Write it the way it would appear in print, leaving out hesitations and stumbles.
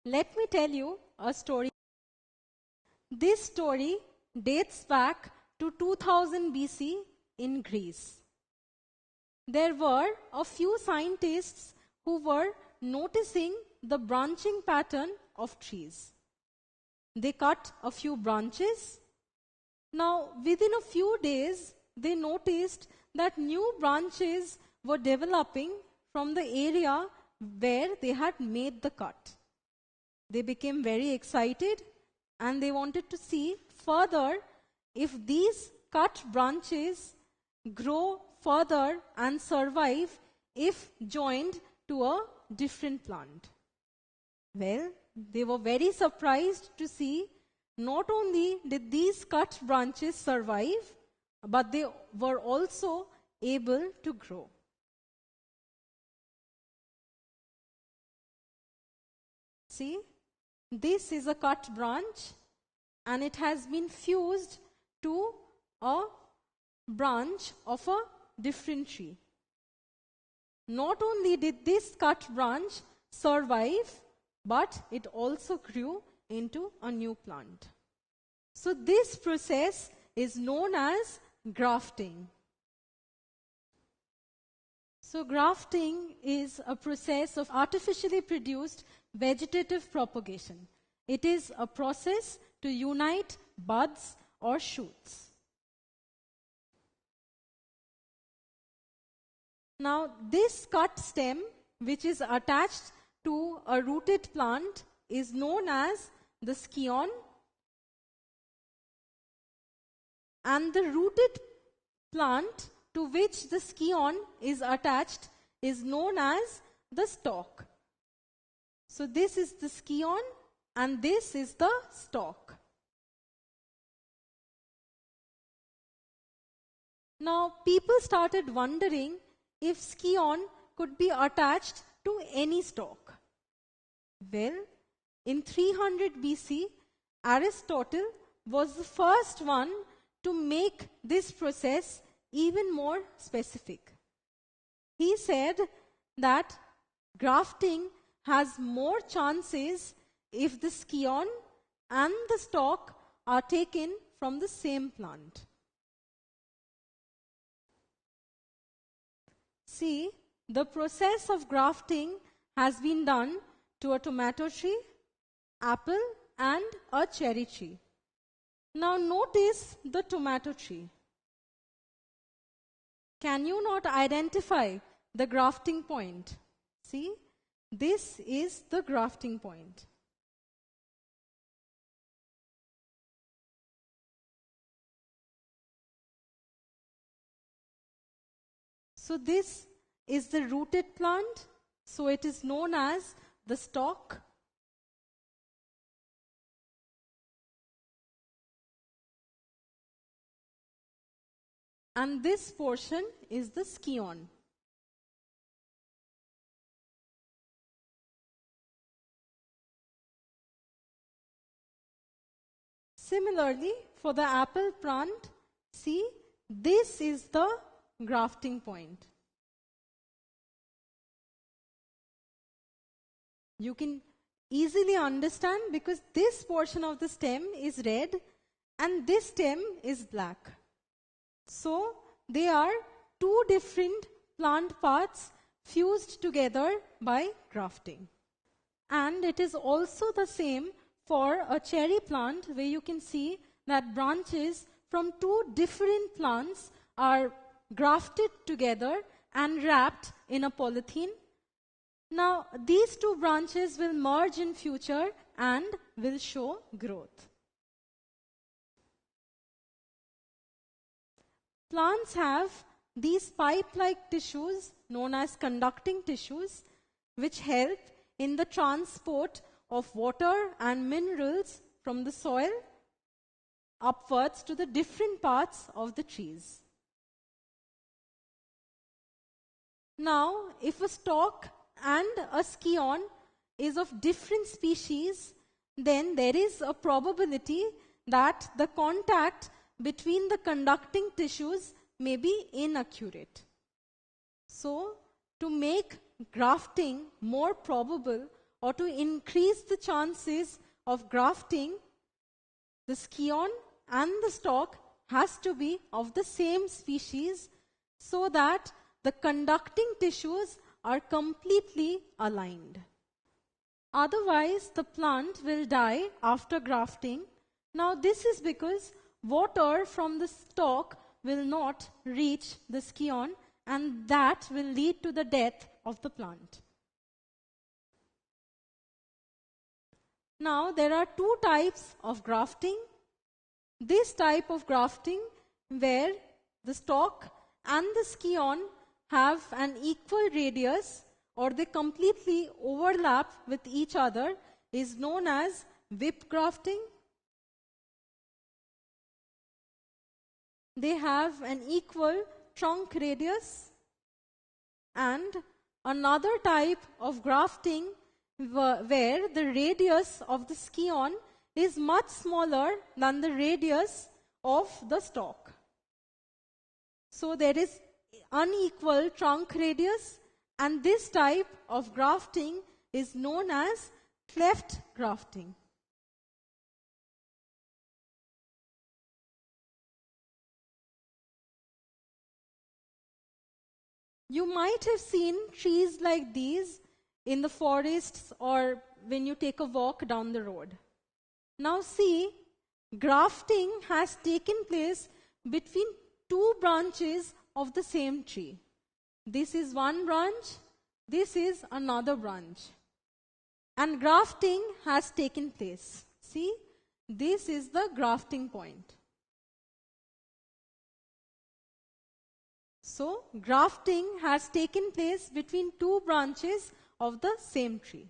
Let me tell you a story. This story dates back to 2000 BC in Greece. There were a few scientists who were noticing the branching pattern of trees. They cut a few branches. Now, within a few days, they noticed that new branches were developing from the area where they had made the cut. They became very excited and they wanted to see further if these cut branches grow further and survive if joined to a different plant. Well, they were very surprised to see not only did these cut branches survive, but they were also able to grow. See, this is a cut branch and it has been fused to a branch of a different tree. Not only did this cut branch survive, but it also grew into a new plant. So this process is known as grafting. So grafting is a process of artificially produced vegetative propagation. It is a process to unite buds or shoots. Now, this cut stem, which is attached to a rooted plant, is known as the scion, and the rooted plant to which the scion is attached is known as the stalk. So this is the scion and this is the stalk. Now people started wondering if scion could be attached to any stalk. Well, in 300 BC, Aristotle was the first one to make this process even more specific. He said that grafting has more chances if the scion and the stalk are taken from the same plant. See, the process of grafting has been done to a tomato tree, apple, and a cherry tree. Now notice the tomato tree. Can you not identify the grafting point? See, this is the grafting point. So this is the rooted plant, so it is known as the stalk. And this portion is the scion. Similarly, for the apple plant, see, this is the grafting point. You can easily understand because this portion of the stem is red and this stem is black. So they are two different plant parts fused together by grafting. And it is also the same for a cherry plant, where you can see that branches from two different plants are grafted together and wrapped in a polythene. Now, these two branches will merge in future and will show growth. Plants have these pipe-like tissues known as conducting tissues, which help in the transport of water and minerals from the soil upwards to the different parts of the trees. Now, if a stalk and a scion is of different species, then there is a probability that the contact between the conducting tissues may be inaccurate. So, to make grafting more probable, or to increase the chances of grafting, the scion and the stalk has to be of the same species so that the conducting tissues are completely aligned. Otherwise, the plant will die after grafting. Now, this is because water from the stalk will not reach the scion, and that will lead to the death of the plant. Now, there are two types of grafting. This type of grafting, where the stalk and the scion have an equal radius or they completely overlap with each other, is known as whip grafting. They have an equal trunk radius. And another type of grafting where the radius of the scion is much smaller than the radius of the stalk. So there is unequal trunk radius, and this type of grafting is known as cleft grafting. You might have seen trees like these in the forests or when you take a walk down the road. Now see, grafting has taken place between two branches of the same tree. This is one branch, this is another branch. And grafting has taken place. See, this is the grafting point. So, grafting has taken place between two branches of the same tree.